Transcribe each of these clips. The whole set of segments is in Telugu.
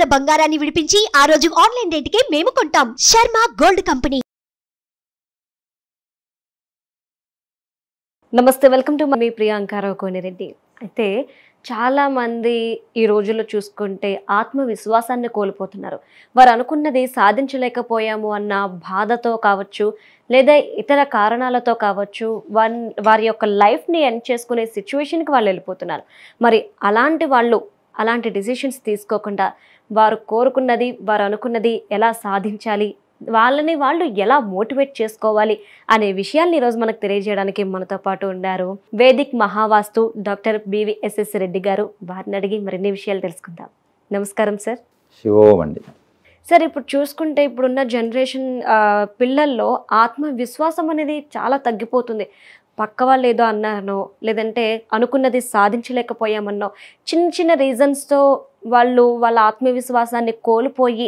ఉన్న బంగారాన్ని విడిపించి ఆ రోజు ఆన్లైన్ రేటుకే మేము కొంటాం. Sharma gold company. నమస్తే, వెల్కమ్ టు మీ ప్రియాంకారావు కోనిరెడ్డి. అయితే చాలా మంది ఈ రోజుల్లో చూసుకుంటే ఆత్మవిశ్వాసాన్ని కోల్పోతున్నారు. వారు అనుకున్నది సాధించలేకపోయాము అన్న బాధతో కావచ్చు, లేదా ఇతర కారణాలతో కావచ్చు, వారి యొక్క లైఫ్ని ఎండ్ చేసుకునే సిచ్యువేషన్కి వాళ్ళు వెళ్ళిపోతున్నారు. మరి అలాంటి డిసిషన్స్ తీసుకోకుండా వారు కోరుకున్నది, వారు అనుకున్నది ఎలా సాధించాలి, వాళ్ళని వాళ్ళు ఎలా మోటివేట్ చేసుకోవాలి అనే విషయాల్ని ఈరోజు మనకు తెలియజేయడానికి మనతో పాటు ఉన్నారు వేదిక్ మహావాస్తు డాక్టర్ బివిఎస్ఎస్ రెడ్డి గారు. వారిని అడిగి మరిన్ని విషయాలు తెలుసుకుందాం. నమస్కారం సార్. శివోమండి. సార్, ఇప్పుడు చూసుకుంటే ఇప్పుడున్న జనరేషన్ పిల్లల్లో ఆత్మవిశ్వాసం అనేది చాలా తగ్గిపోతుంది. పక్క వాళ్ళు ఏదో అన్నారనో, లేదంటే అనుకున్నది సాధించలేకపోయామన్నో చిన్న చిన్న రీజన్స్తో వాళ్ళ ఆత్మవిశ్వాసాన్ని కోల్పోయి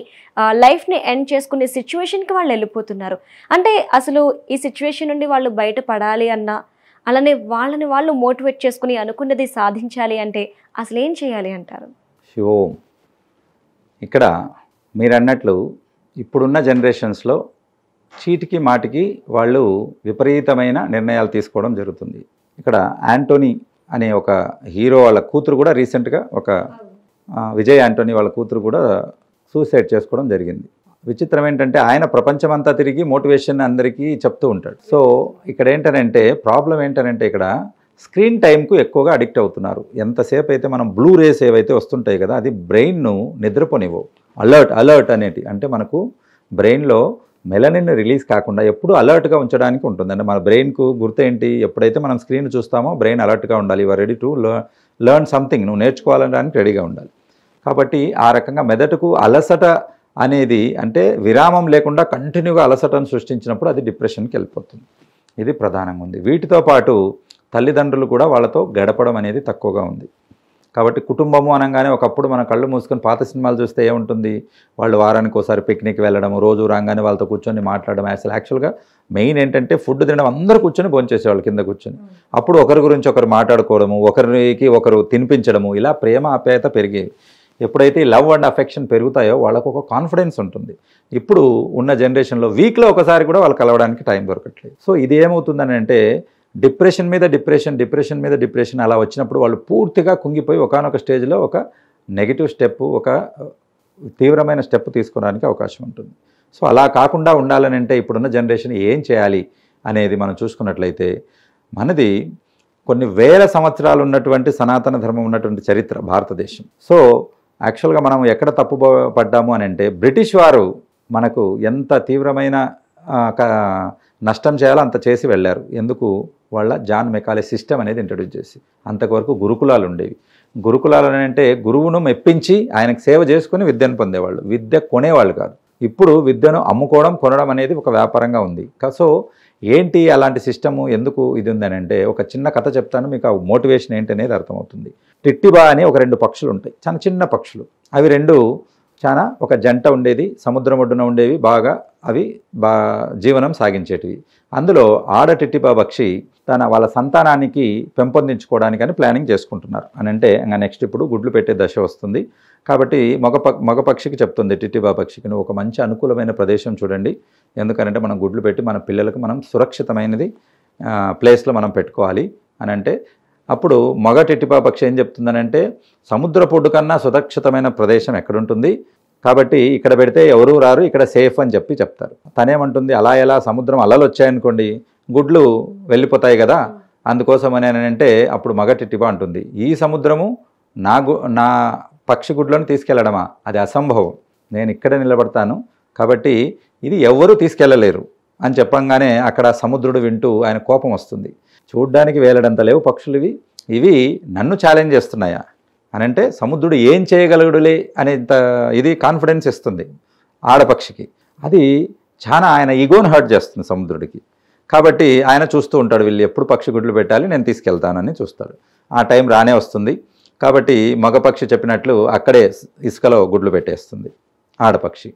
లైఫ్ని ఎండ్ చేసుకునే సిచ్యువేషన్కి వాళ్ళు వెళ్ళిపోతున్నారు. అంటే అసలు ఈ సిచ్యువేషన్ నుండి వాళ్ళు బయటపడాలి అన్నా, అలానే వాళ్ళని వాళ్ళు మోటివేట్ చేసుకుని అనుకున్నది సాధించాలి అంటే అసలు ఏం చేయాలి అంటారు? శివోం. ఇక్కడ మీరు అన్నట్లు ఇప్పుడున్న జనరేషన్స్లో చీటికి మాటికి వాళ్ళు విపరీతమైన నిర్ణయాలు తీసుకోవడం జరుగుతుంది. ఇక్కడ యాంటోనీ అనే ఒక హీరో వాళ్ళ కూతురు కూడా రీసెంట్గా విజయ్ యాంటోనీ వాళ్ళ కూతురు కూడా సూసైడ్ చేసుకోవడం జరిగింది. విచిత్రం ఏంటంటే ఆయన ప్రపంచమంతా తిరిగి మోటివేషన్ అందరికీ చెప్తూ ఉంటాడు. సో ఇక్కడ ప్రాబ్లం ఏంటంటే ఇక్కడ స్క్రీన్ టైంకు ఎక్కువగా అడిక్ట్ అవుతున్నారు. ఎంతసేపు అయితే మనం బ్లూ రేస్ ఏవైతే వస్తుంటాయి కదా, అది బ్రెయిన్ను నిద్రపోనివ్వవు. అలర్ట్ అనేటి అంటే మనకు బ్రెయిన్లో మెలనిన్ రిలీజ్ కాకుండా ఎప్పుడు అలర్ట్గా ఉంచడానికి ఉంటుంది. అంటే మన బ్రెయిన్కు గుర్తు ఏంటి, ఎప్పుడైతే మనం స్క్రీన్ చూస్తామో బ్రెయిన్ అలర్ట్గా ఉండాలి. Your ready to learn something, నువ్వు నేర్చుకోవాలనడానికి రెడీగా ఉండాలి. కాబట్టి ఆ రకంగా మెదడుకు అలసట అనేది అంటే విరామం లేకుండా కంటిన్యూగా అలసటను సృష్టించినప్పుడు అది డిప్రెషన్కి వెళ్ళిపోతుంది. ఇది ప్రధానంగా ఉంది. వీటితో పాటు తల్లిదండ్రులు కూడా వాళ్ళతో గడపడం అనేది తక్కువగా ఉంది. కాబట్టి కుటుంబము అనగానే ఒకప్పుడు మన కళ్ళు మూసుకొని పాత సినిమాలు చూస్తే ఏముంటుంది, వాళ్ళు వారానికి ఒకసారి పిక్నిక్ వెళ్ళడము, రోజు రాగానే వాళ్ళతో కూర్చొని మాట్లాడడం. అసలు యాక్చువల్గా మెయిన్ ఏంటంటే ఫుడ్ తినడం, అందరూ కూర్చొని భోంచేసేవాళ్ళు కింద కూర్చొని. అప్పుడు ఒకరి గురించి ఒకరు మాట్లాడుకోవడము, ఒకరికి ఒకరు తినిపించడము, ఇలా ప్రేమ ఆప్యాయత పెరిగేవి. ఎప్పుడైతే ఈ లవ్ అండ్ అఫెక్షన్ పెరుగుతాయో వాళ్ళకు ఒక కాన్ఫిడెన్స్ ఉంటుంది. ఇప్పుడు ఉన్న జనరేషన్లో వీక్లో ఒకసారి కూడా వాళ్ళు కలవడానికి టైం దొరకట్లేదు. సో ఇది ఏమవుతుందని అంటే డిప్రెషన్ మీద డిప్రెషన్ అలా వచ్చినప్పుడు వాళ్ళు పూర్తిగా కుంగిపోయి ఒకానొక స్టేజ్లో ఒక నెగిటివ్ స్టెప్, ఒక తీవ్రమైన స్టెప్ తీసుకోవడానికి అవకాశం ఉంటుంది. సో అలా కాకుండా ఉండాలని అంటే ఇప్పుడున్న జనరేషన్ ఏం చేయాలి అనేది మనం చూసుకున్నట్లయితే, మనది కొన్ని వేల సంవత్సరాలు ఉన్నటువంటి సనాతన ధర్మం ఉన్నటువంటి చరిత్ర భారతదేశం. సో యాక్చువల్గా మనం ఎక్కడ తప్పు పడ్డాము అని అంటే, బ్రిటిష్ వారు మనకు ఎంత తీవ్రమైన నష్టం చేయాలో అంత చేసి వెళ్ళారు. ఎందుకు? వాళ్ళ జాన్ మెకాలే సిస్టమ్ అనేది ఇంట్రడ్యూస్ చేసి. అంతవరకు గురుకులాలు ఉండేవి. గురుకులాలు అంటే గురువును మెప్పించి ఆయనకు సేవ చేసుకుని విద్యను పొందేవాళ్ళు, విద్య కొనేవాళ్ళు కాదు. ఇప్పుడు విద్యను అమ్ముకోవడం, కొనడం అనేది ఒక వ్యాపారంగా ఉంది. సో ఏంటి అలాంటి సిస్టము ఎందుకు ఇది ఉందని అంటే, ఒక చిన్న కథ చెప్తాను మీకు, ఆ మోటివేషన్ ఏంటి అనేది అర్థమవుతుంది. టిట్టిబా అని ఒక 2 పక్షులు ఉంటాయి, చాలా చిన్న పక్షులు. అవి 2 చాలా ఒక జంట ఉండేది, సముద్రం ఒడ్డున ఉండేవి, అవి జీవనం సాగించేటివి. అందులో ఆడ టిట్టిబా పక్షి వాళ్ళ సంతానానికి పెంపొందించుకోవడానికని ప్లానింగ్ చేసుకుంటున్నారు. అని అంటే ఇంకా నెక్స్ట్ ఇప్పుడు గుడ్లు పెట్టే దశ వస్తుంది. కాబట్టి మగ పక్షికి చెప్తుంది, టిట్టిబా పక్షికి, నువ్వు ఒక మంచి అనుకూలమైన ప్రదేశం చూడండి, ఎందుకంటే మనం గుడ్లు పెట్టి మన పిల్లలకు మనం సురక్షితమైనది ప్లేస్లో మనం పెట్టుకోవాలి అని అంటే, అప్పుడు మగ టిట్టిబా పక్షి ఏం చెప్తుందనంటే, సముద్ర పొడ్డు కన్నా సురక్షితమైన ప్రదేశం ఎక్కడుంటుంది, కాబట్టి ఇక్కడ పెడితే ఎవరూ రారు, ఇక్కడ సేఫ్ అని చెప్తారు. తనేమంటుంది, అలా ఎలా సముద్రం అలలు వచ్చాయనుకోండి గుడ్లు వెళ్ళిపోతాయి కదా, అందుకోసమని అంటే అప్పుడు మగ టిట్టిబా అంటుంది, ఈ సముద్రము నా పక్షి గుడ్లను తీసుకెళ్లడమా, అది అసంభవం, నేను ఇక్కడే నిలబడతాను, కాబట్టి ఇది ఎవ్వరూ తీసుకెళ్ళలేరు అని చెప్పంగానే అక్కడ సముద్రుడు వింటూ ఆయన కోపం వస్తుంది. చూడ్డానికి వేలడంత లేవు పక్షులు ఇవి నన్ను ఛాలెంజ్ చేస్తున్నాయా అని అంటే, సముద్రుడు ఏం చేయగలగుడులే అనేంత ఇది కాన్ఫిడెన్స్ ఇస్తుంది ఆడపక్షికి. అది చాలా ఆయన ఈగోని హర్ట్ చేస్తుంది సముద్రుడికి. కాబట్టి ఆయన చూస్తూ ఉంటాడు, వీళ్ళు ఎప్పుడు పక్షి గుడ్లు పెట్టాలి, నేను తీసుకెళ్తానని చూస్తాడు. ఆ టైం రానే వస్తుంది. కాబట్టి మగపక్షి చెప్పినట్లు అక్కడే ఇసుకలో గుడ్లు పెట్టేస్తుంది ఆడపక్షి.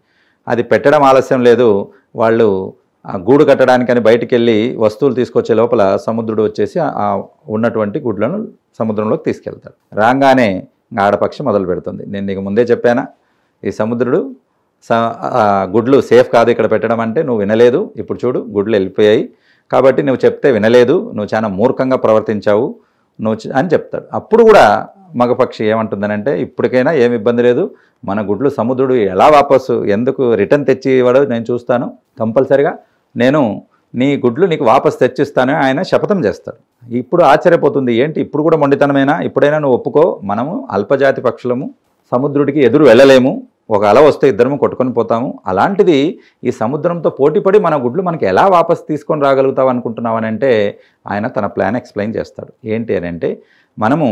అది పెట్టడం ఆలస్యం లేదు, వాళ్ళు గూడు కట్టడానికని బయటికి వెళ్ళి వస్తువులు తీసుకొచ్చే లోపల సముద్రుడు వచ్చేసి ఆ ఉన్నటువంటి గుడ్లను సముద్రంలోకి తీసుకెళ్తాడు. రాగానే ఆడపక్షి మొదలు పెడుతుంది, నేను నీకు ముందే చెప్పానా, ఈ సముద్రుడు గుడ్లు సేఫ్ కాదు ఇక్కడ పెట్టడం అంటే నువ్వు వినలేదు, ఇప్పుడు చూడు గుడ్లు వెళ్ళిపోయాయి, కాబట్టి నువ్వు చెప్తే వినలేదు, నువ్వు చాలా మూర్ఖంగా ప్రవర్తించావు అని చెప్తాడు. అప్పుడు కూడా మగపక్షి ఏమంటుందనంటే ఇప్పటికైనా ఏమి ఇబ్బంది లేదు, మన గుడ్లు సముద్రుడు ఎలా వాపసు ఎందుకు రిటర్న్ తెచ్చి ఇవ్వడో నేను చూస్తాను, కంపల్సరిగా నేను నీ గుడ్లు నీకు వాపసు తెచ్చిస్తానని ఆయన శపథం చేస్తాడు. ఇప్పుడు ఆశ్చర్యపోతుంది, ఏంటి ఇప్పుడు కూడా మొండితనమేనా, ఇప్పుడైనా నువ్వు ఒప్పుకో, మనము అల్పజాతి పక్షులము, సముద్రుడికి ఎదురు వెళ్ళలేము, ఒక అల వస్తే ఇద్దరము కొట్టుకొని పోతాము, అలాంటిది ఈ సముద్రంతో పోటీపడి మన గుడ్లు మనకి ఎలా వాపసు తీసుకొని రాగలుగుతావు అనుకుంటున్నావు అని అంటే ఆయన తన ప్లాన్ ఎక్స్ప్లెయిన్ చేస్తాడు. ఏంటి అని అంటే మనము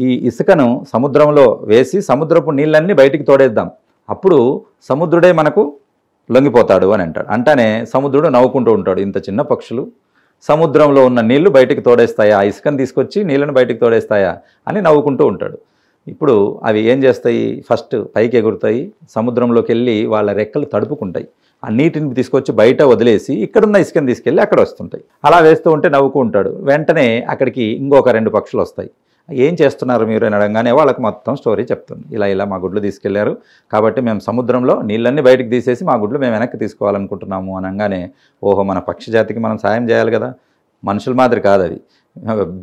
ఈ ఇసుకను సముద్రంలో వేసి సముద్రపు నీళ్ళన్నీ బయటికి తోడేద్దాం, అప్పుడు సముద్రుడే మనకు లొంగిపోతాడు అని అంటాడు. అంటానే సముద్రుడు నవ్వుకుంటూ ఉంటాడు, ఇంత చిన్న పక్షులు సముద్రంలో ఉన్న నీళ్లు బయటికి తోడేస్తాయా, ఆ ఇసుకను తీసుకొచ్చి నీళ్ళను బయటికి తోడేస్తాయా అని నవ్వుకుంటూ ఉంటాడు. ఇప్పుడు అవి ఏం చేస్తాయి, ఫస్ట్ పైకి ఎగురుతాయి, సముద్రంలోకి వెళ్ళి వాళ్ళ రెక్కలు తడుపుకుంటాయి, ఆ నీటిని తీసుకొచ్చి బయట వదిలేసి ఇక్కడున్న ఇసుకని తీసుకెళ్ళి అక్కడ వస్తుంటాయి. అలా వేస్తూ ఉంటే నవ్వుకుంటూ ఉంటాడు. వెంటనే అక్కడికి ఇంకొక 2 పక్షులు వస్తాయి. ఏం చేస్తున్నారు మీరు అని అడగానే వాళ్ళకి మొత్తం స్టోరీ చెప్తుంది. ఇలా మా గుడ్లు తీసుకెళ్లారు, కాబట్టి మేము సముద్రంలో నీళ్ళన్నీ బయటకు తీసేసి మా గుడ్లు మేము వెనక్కి తీసుకోవాలనుకుంటున్నాము అనగానే, ఓహో మన పక్షి జాతికి మనం సాయం చేయాలి కదా, మనుషుల మాదిరి కాదు అవి,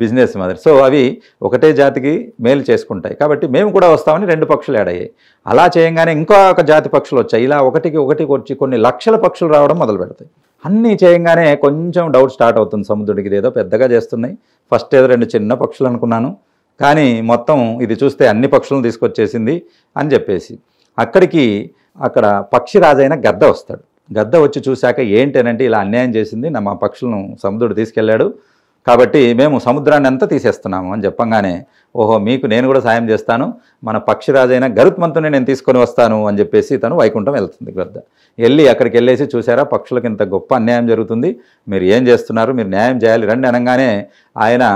బిజినెస్ మాదిరి, సో అవి ఒకటే జాతికి మేలు చేసుకుంటాయి, కాబట్టి మేము కూడా వస్తామని 2 పక్షులు యాడ్ అయ్యాయి. అలా చేయంగానే ఇంకో ఒక జాతి పక్షులు వచ్చాయి. ఇలా ఒకటికి వచ్చి కొన్ని లక్షల పక్షులు రావడం మొదలు పెడతాయి. అన్నీ చేయంగానే కొంచెం డౌట్ స్టార్ట్ అవుతుంది సముద్రుడికి, ఇదేదో పెద్దగా చేస్తున్నాయి, ఫస్ట్ ఏదో 2 చిన్న పక్షులు అనుకున్నాను, కానీ మొత్తం ఇది చూస్తే అన్ని పక్షులను తీసుకొచ్చేసింది అని చెప్పేసి అక్కడ పక్షిరాజైన గద్ద వస్తాడు. గద్ద వచ్చి చూశాక ఏంటి అని అంటే ఇలా అన్యాయం చేసింది, మా పక్షులను సముద్రుడు తీసుకెళ్లాడు, కాబట్టి మేము సముద్రాన్ని అంతా తీసేస్తున్నాము అని చెప్పంగానే, ఓహో మీకు నేను కూడా సాయం చేస్తాను, మన పక్షిరాజైన గరుత్మంతుని నేను తీసుకొని వస్తాను అని చెప్పేసి తను వైకుంఠం వెళ్తుంది. గద్ద వెళ్ళి అక్కడికి వెళ్ళేసి, చూసారా పక్షులకు ఇంత గొప్ప అన్యాయం జరుగుతుంది, మీరు ఏం చేస్తున్నారు, మీరు న్యాయం చేయాలి రండి అనగానే, ఆయన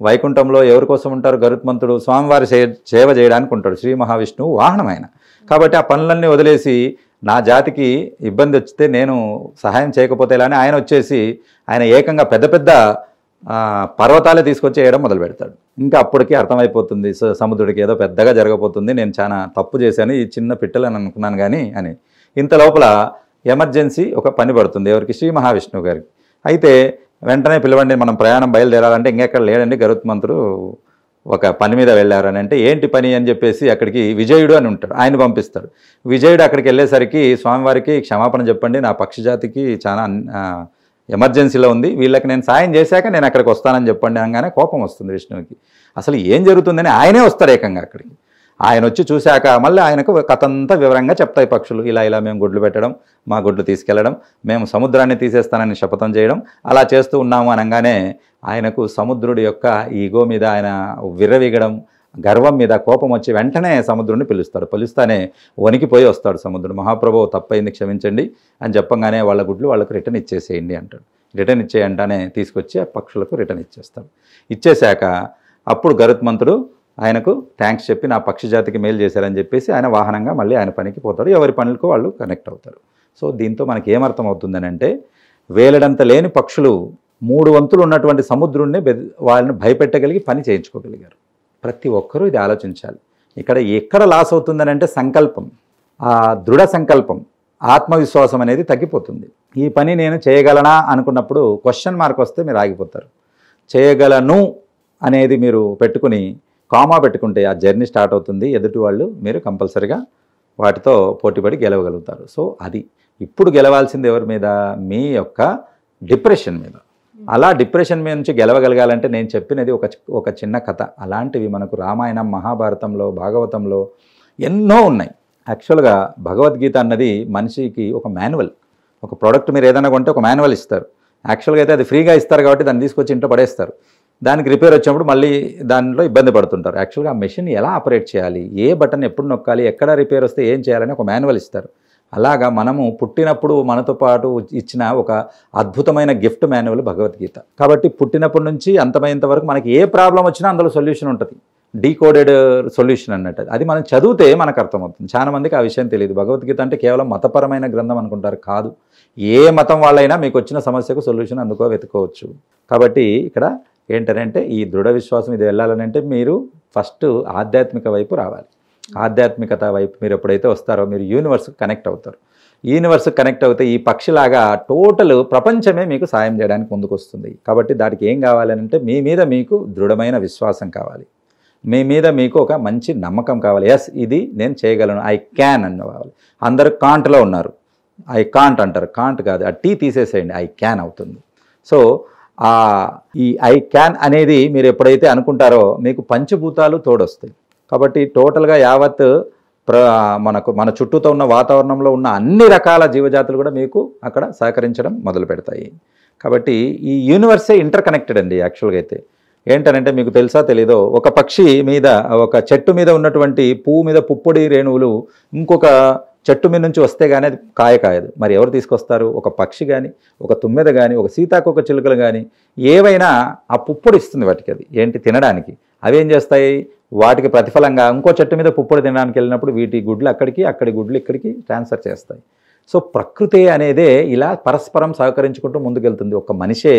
వైకుంఠంలో ఎవరి కోసం ఉంటారు, గరుత్మంతుడు స్వామివారి సేవ చేయడానికి ఉంటాడు, శ్రీ మహావిష్ణువు వాహనం ఆయన, కాబట్టి ఆ పనులన్నీ వదిలేసి నా జాతికి ఇబ్బంది వచ్చితే నేను సహాయం చేయకపోతే ఇలా అని ఆయన వచ్చేసి ఆయన ఏకంగా పెద్ద పెద్ద పర్వతాలే తీసుకొచ్చి వేయడం మొదలు పెడతాడు. ఇంకా అప్పటికి అర్థమైపోతుంది సముద్రుడికి ఏదో పెద్దగా జరగబోతుంది, నేను చాలా తప్పు చేశాను, ఈ చిన్న పిట్టలని అనుకున్నాను కానీ అని. ఇంత లోపల ఎమర్జెన్సీ ఒక పని పడుతుంది ఎవరికి, శ్రీ మహావిష్ణువు గారికి. అయితే వెంటనే పిలవండి, మనం ప్రయాణం బయలుదేరాలంటే ఇంకెక్కడ లేడండి, గరుత్మంతుడు ఒక పని మీద వెళ్ళారని అంటే, ఏంటి పని అని చెప్పేసి అక్కడికి విజయుడు అని ఉంటాడు, ఆయన పంపిస్తాడు. విజయుడు అక్కడికి వెళ్ళేసరికి స్వామివారికి క్షమాపణ చెప్పండి, నా పక్షి జాతికి చాలా ఎమర్జెన్సీలో ఉంది, వీళ్ళకి నేను సాయం చేశాక నేను అక్కడికి వస్తానని చెప్పండి అనగానే కోపం వస్తుంది విష్ణువుకి. అసలు ఏం జరుగుతుందని ఆయనే వస్తారు ఏకంగా అక్కడికి. ఆయన వచ్చి చూశాక మళ్ళీ ఆయనకు కథ అంతా వివరంగా చెప్తాయి పక్షులు, ఇలా మేము గుడ్లు పెట్టడం, మా గుడ్లు తీసుకెళ్లడం, మేము సముద్రాన్ని తీసేస్తానని శపథం చేయడం, అలా చేస్తూ ఉన్నాము అనగానే ఆయనకు సముద్రుడి యొక్క ఈగో మీద ఆయన విర్రవీగడం, గర్వం మీద కోపం వచ్చి వెంటనే సముద్రుడిని పిలుస్తాడు. పిలుస్తానే వణికిపోయి వస్తాడు సముద్రుడు, మహాప్రభు తప్పైంది క్షమించండి అని చెప్పంగానే వాళ్ళ గుడ్లు వాళ్ళకు రిటర్న్ ఇచ్చేసేయండి అంటాడు. రిటర్న్ ఇచ్చేయంటానే తీసుకొచ్చి ఆ పక్షులకు రిటర్న్ ఇచ్చేస్తాడు. ఇచ్చేశాక అప్పుడు గరుత్మంతుడు ఆయనకు థ్యాంక్స్ చెప్పి నా పక్షి జాతికి మేలు చేశారని చెప్పేసి ఆయన వాహనంగా మళ్ళీ ఆయన పనికి పోతాడు, ఎవరి పనులకు వాళ్ళు కనెక్ట్ అవుతారు. సో దీంతో మనకి ఏమర్థం అవుతుందని అంటే, వేలడంత లేని పక్షులు 3 వంతులు ఉన్నటువంటి సముద్రుడిని వాళ్ళని భయపెట్టగలిగి పని చేయించుకోగలిగారు. ప్రతి ఒక్కరూ ఇది ఆలోచించాలి. ఎక్కడ లాస్ అవుతుందని అంటే సంకల్పం, ఆ దృఢ సంకల్పం, ఆత్మవిశ్వాసం అనేది తగ్గిపోతుంది. ఈ పని నేను చేయగలనా అనుకున్నప్పుడు క్వశ్చన్ మార్క్ వస్తే మీరు ఆగిపోతారు. చేయగలను అనేది మీరు పెట్టుకుని కామా పెట్టుకుంటే ఆ జర్నీ స్టార్ట్ అవుతుంది. ఎదుటి వాళ్ళు మీరు కంపల్సరిగా వాటితో పోటీపడి గెలవగలుగుతారు. సో అది ఇప్పుడు గెలవాల్సింది ఎవరి మీద, మీ యొక్క డిప్రెషన్ మీద. అలా డిప్రెషన్ మీద నుంచి గెలవగలగాలంటే నేను చెప్పినది ఒక చిన్న కథ. అలాంటివి మనకు రామాయణం, మహాభారతంలో, భాగవతంలో ఎన్నో ఉన్నాయి. యాక్చువల్గా భగవద్గీత అన్నది మనిషికి ఒక మాన్యువల్, ఒక ప్రోడక్ట్ మీరు ఏదైనా కొంటే ఒక మాన్యువల్ ఇస్తారు. యాక్చువల్గా అయితే అది ఫ్రీగా ఇస్తారు కాబట్టి దాన్ని తీసుకొచ్చి ఇంట్లో పడేస్తారు. దానికి రిపేర్ వచ్చినప్పుడు మళ్ళీ దానిలో ఇబ్బంది పడుతుంటారు. యాక్చువల్గా ఆ మెషిన్ ఎలా ఆపరేట్ చేయాలి, ఏ బటన్ ఎప్పుడు నొక్కాలి, ఎక్కడ రిపేర్ వస్తే ఏం చేయాలని ఒక మాన్యువల్ ఇస్తారు. అలాగా మనము పుట్టినప్పుడు మనతో పాటు ఇచ్చిన ఒక అద్భుతమైన గిఫ్ట్ మాన్యువల్ భగవద్గీత. కాబట్టి పుట్టినప్పటి నుంచి అంతమైనంత వరకు మనకి ఏ ప్రాబ్లం వచ్చినా అందులో సొల్యూషన్ ఉంటుంది, డీకోడెడ్ సొల్యూషన్ అన్నట్టు. అది మనం చదివితే మనకు అర్థమవుతుంది. చాలా మందికి ఆ విషయం తెలియదు. భగవద్గీత అంటే కేవలం మతపరమైన గ్రంథం అనుకుంటారు, కాదు. ఏ మతం వాళ్ళైనా మీకు వచ్చిన సమస్యకు సొల్యూషన్ వెతుకోవచ్చు. కాబట్టి ఇక్కడ ఏంటంటే ఈ దృఢ విశ్వాసం ఇది వెళ్ళాలని అంటే మీరు ఫస్ట్ ఆధ్యాత్మిక వైపు రావాలి. ఆధ్యాత్మికత వైపు మీరు ఎప్పుడైతే వస్తారో మీరు యూనివర్స్కి కనెక్ట్ అవుతారు. యూనివర్స్కి కనెక్ట్ అవుతే ఈ పక్షిలాగా టోటల్ ప్రపంచమే మీకు సాయం చేయడానికి ముందుకు వస్తుంది. కాబట్టి దానికి ఏం కావాలంటే మీ మీద మీకు దృఢమైన విశ్వాసం కావాలి, మీ మీద మీకు ఒక మంచి నమ్మకం కావాలి. ఎస్, ఇది నేను చేయగలను, ఐ క్యాన్ అన్నవాలి. అందరూ కాంట్లో ఉన్నారు, ఐ కాంట్ అంటారు. కాంట్ కాదు, ఆ టీ తీసేసేయండి, ఐ క్యాన్ అవుతుంది. సో ఈ ఐ క్యాన్ అనేది మీరు ఎప్పుడైతే అనుకుంటారో మీకు పంచభూతాలు తోడొస్తాయి. కాబట్టి టోటల్గా యావత్ మన చుట్టూతో ఉన్న వాతావరణంలో ఉన్న అన్ని రకాల జీవజాతులు కూడా మీకు అక్కడ సహకరించడం మొదలు పెడతాయి. కాబట్టి ఈ యూనివర్సే ఇంటర్ కనెక్టెడ్ అండి. యాక్చువల్గా అయితే ఏంటనంటే మీకు తెలుసా తెలీదో, ఒక పక్షి మీద, ఒక చెట్టు మీద ఉన్నటువంటి పువ్వు మీద పుప్పొడి రేణువులు ఇంకొక చెట్టు మీద నుంచి వస్తే కానీ అది కాయదు. మరి ఎవరు తీసుకొస్తారు? ఒక పక్షి కానీ, ఒక తుమ్మెద కానీ, ఒక సీతాకోక చిలుకలు కానీ ఏవైనా ఆ పుప్పొడి ఇస్తుంది వాటికి. అది ఏంటి? తినడానికి. అవి ఏం చేస్తాయి? వాటికి ప్రతిఫలంగా ఇంకో చెట్టు మీద పుప్పొడి తినడానికి వెళ్ళినప్పుడు వీటి గుడ్లు అక్కడికి, అక్కడి గుడ్లు ఇక్కడికి ట్రాన్స్ఫర్ చేస్తాయి. సో ప్రకృతి అనేదే ఇలా పరస్పరం సహకరించుకుంటూ ముందుకెళ్తుంది. ఒక మనిషే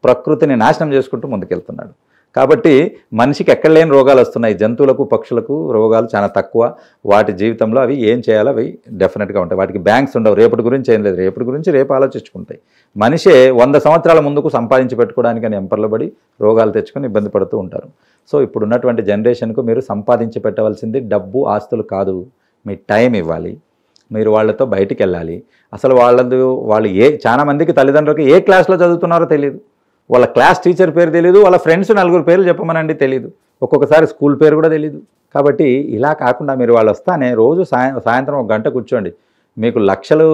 ప్రకృతిని నాశనం చేసుకుంటూ ముందుకెళ్తున్నాడు. కాబట్టి మనిషికి ఎక్కడ లేని రోగాలు వస్తున్నాయి. జంతువులకు, పక్షులకు రోగాలు చాలా తక్కువ. వాటి జీవితంలో అవి ఏం చేయాలో అవి డెఫినెట్గా ఉంటాయి. వాటికి బ్యాంక్స్ ఉండవు. రేపటి గురించి ఏం లేదు, రేపటి గురించి రేపు ఆలోచించుకుంటాయి. మనిషే 100 సంవత్సరాల ముందుకు సంపాదించి పెట్టుకోవడానికి అని ఎంపర్లో పడి రోగాలు తెచ్చుకొని ఇబ్బంది పడుతూ ఉంటారు. సో ఇప్పుడున్నటువంటి జనరేషన్కు మీరు సంపాదించి పెట్టవలసింది డబ్బు, ఆస్తులు కాదు, మీ టైం ఇవ్వాలి. మీరు వాళ్ళతో బయటికి వెళ్ళాలి. అసలు వాళ్ళు చాలా మందికి తల్లిదండ్రులకి ఏ క్లాస్లో చదువుతున్నారో తెలియదు, వాళ్ళ క్లాస్ టీచర్ పేరు తెలియదు, వాళ్ళ ఫ్రెండ్స్ 4 పేర్లు చెప్పమనండి తెలియదు, ఒక్కొక్కసారి స్కూల్ పేరు కూడా తెలియదు. కాబట్టి ఇలా కాకుండా మీరు వాళ్ళు వస్తానే రోజు సాయంత్రం 1 గంట కూర్చోండి. మీకు లక్షలు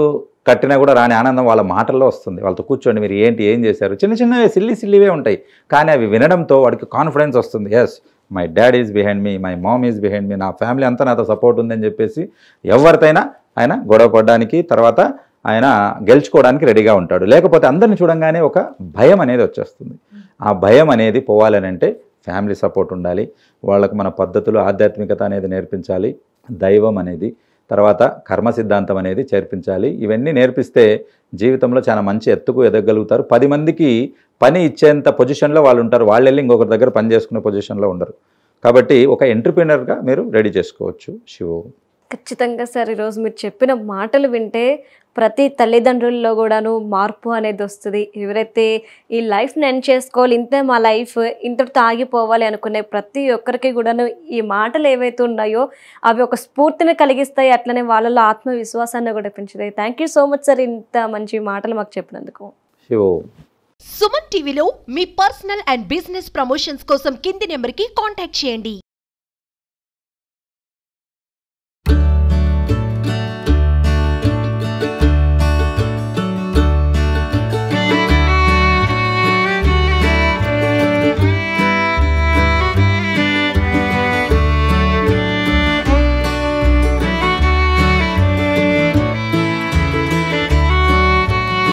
కట్టినా కూడా రాని ఆనందం వాళ్ళ మాటల్లో వస్తుంది. వాళ్ళతో కూర్చోండి, మీరు ఏం చేశారు, చిన్నవే సిల్లీవే ఉంటాయి. కానీ అవి వినడంతో వాడికి కాన్ఫిడెన్స్ వస్తుంది. Yes, my dad is behind me, my mom is behind me, నా ఫ్యామిలీ అంతా నాతో సపోర్ట్ ఉందని చెప్పేసి ఎవరితైనా ఆయన గొడవ పడడానికి, తర్వాత ఆయన గెలుచుకోవడానికి రెడీగా ఉంటాడు. లేకపోతే అందరిని చూడంగానే ఒక భయం అనేది వచ్చేస్తుంది. ఆ భయం అనేది పోవాలనంటే ఫ్యామిలీ సపోర్ట్ ఉండాలి. వాళ్ళకు మన పద్ధతులు, ఆధ్యాత్మికత అనేది నేర్పించాలి, దైవం అనేది, తర్వాత కర్మ సిద్ధాంతం అనేది చేర్పించాలి. ఇవన్నీ నేర్పిస్తే జీవితంలో చాలా మంచి ఎత్తుకు ఎదగలుగుతారు. 10 మందికి పని ఇచ్చేంత పొజిషన్లో వాళ్ళు ఉంటారు. వాళ్ళు వెళ్ళి ఇంకొకరి దగ్గర పని చేసుకునే పొజిషన్లో ఉండరు. కాబట్టి ఒక ఎంటర్‌ప్రెన్యూర్‌గా మీరు రెడీ చేసుకోవచ్చు. శివు ఖచ్చితంగా సార్, ఈరోజు మీరు చెప్పిన మాటలు వింటే ప్రతి తల్లిదండ్రుల్లో కూడాను మార్పు అనేది వస్తుంది. ఎవరైతే ఈ లైఫ్ని ఎండ్ చేసుకోవాలి, ఇంతే మా లైఫ్, ఇంతటితో ఆగిపోవాలి అనుకునే ప్రతి ఒక్కరికి కూడాను ఈ మాటలు ఏవైతే ఉన్నాయో అవి ఒక స్ఫూర్తిని కలిగిస్తాయి. అట్లనే వాళ్ళలో ఆత్మవిశ్వాసాన్ని కూడా పెంచుతాయి. Thank you so much sir, ఇంత మంచి మాటలు మాకు చెప్పినందుకు. సుమన్ టీవీలో మీ పర్సనల్ అండ్ బిజినెస్ ప్రమోషన్స్ కోసం కింది నెంబర్కి కాంటాక్ట్ చేయండి.